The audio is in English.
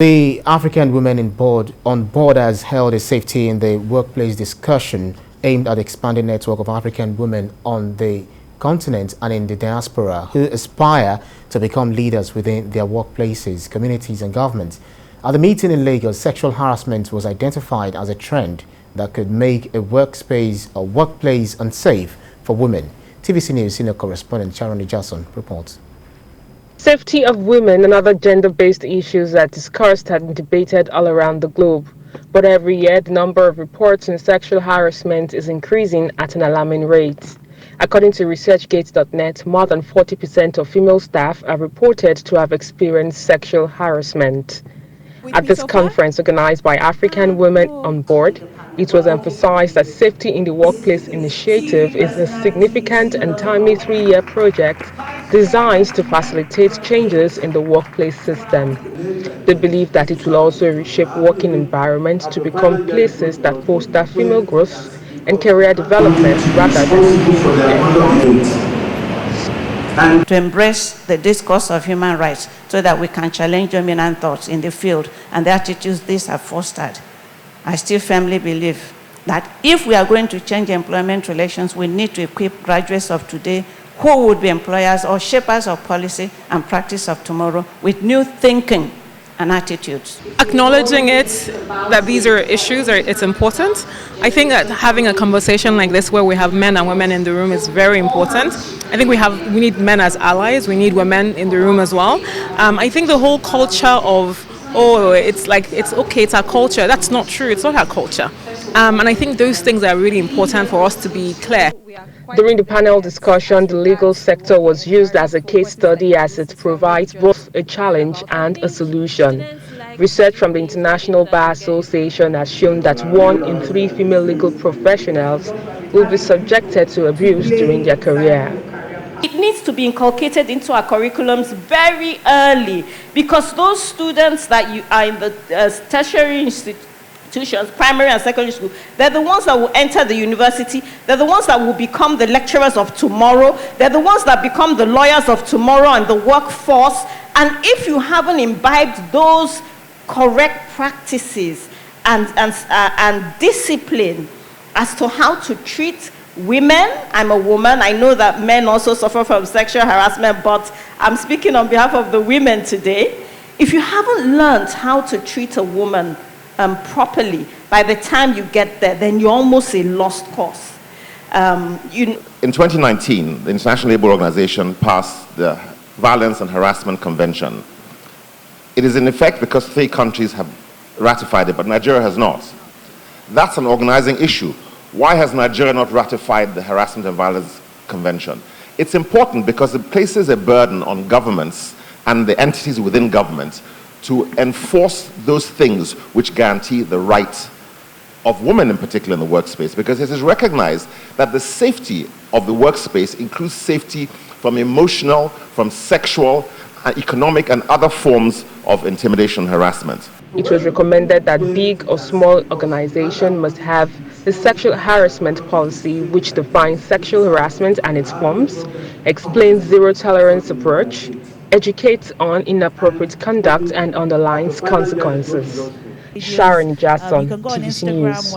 The African Women on Board has held a safety in the workplace discussion aimed at expanding network of African women on the continent and in the diaspora who aspire to become leaders within their workplaces, communities and governments. At the meeting in Lagos, sexual harassment was identified as a trend that could make a workplace unsafe for women. TVC News senior correspondent Sharon Jason reports. Safety of women and other gender-based issues are discussed and debated all around the globe. But every year, the number of reports on sexual harassment is increasing at an alarming rate. According to ResearchGate.net, more than 40% of female staff are reported to have experienced sexual harassment. At this conference organized by African Women on Board, it was emphasized that Safety in the Workplace initiative is a significant and timely 3-year project designed to facilitate changes in the workplace system. They believe that it will also reshape working environments to become places that foster female growth and career development rather than and to embrace the discourse of human rights so that we can challenge dominant thoughts in the field and the attitudes these have fostered. I still firmly believe that if we are going to change employment relations, we need to equip graduates of today who would be employers or shapers of policy and practice of tomorrow with new thinking and attitudes. Acknowledging it, that these are issues, it's important. I think that having a conversation like this where we have men and women in the room is very important. I think we need men as allies, we need women in the room as well. I think the whole culture of, it's okay, it's our culture, that's not true, it's not our culture. And I think those things are really important for us to be clear. During the panel discussion, the legal sector was used as a case study as it provides both a challenge and a solution. Research from the International Bar Association has shown that 1 in 3 female legal professionals will be subjected to abuse during their career. It needs to be inculcated into our curriculums very early because those students that are in the tertiary institutions, primary and secondary school, they're the ones that will enter the university, they're the ones that will become the lecturers of tomorrow, they're the ones that become the lawyers of tomorrow and the workforce. And if you haven't imbibed those correct practices and discipline as to how to treat women, I'm a woman, I know that men also suffer from sexual harassment, but I'm speaking on behalf of the women today. If you haven't learned how to treat a woman properly, by the time you get there, then you're almost a lost cause. In 2019, the International Labour Organization passed the Violence and Harassment Convention. It is in effect because 3 countries have ratified it, but Nigeria has not. That's an organizing issue. Why has Nigeria not ratified the Harassment and Violence Convention? It's important because it places a burden on governments and the entities within government to enforce those things which guarantee the rights of women in particular in the workspace, because it is recognized that the safety of the workspace includes safety from emotional, from sexual, economic and other forms of intimidation and harassment. It was recommended that big or small organization must have a sexual harassment policy which defines sexual harassment and its forms, explains zero tolerance approach, educates on inappropriate conduct and underlines consequences. Sharon Jason, TVC News.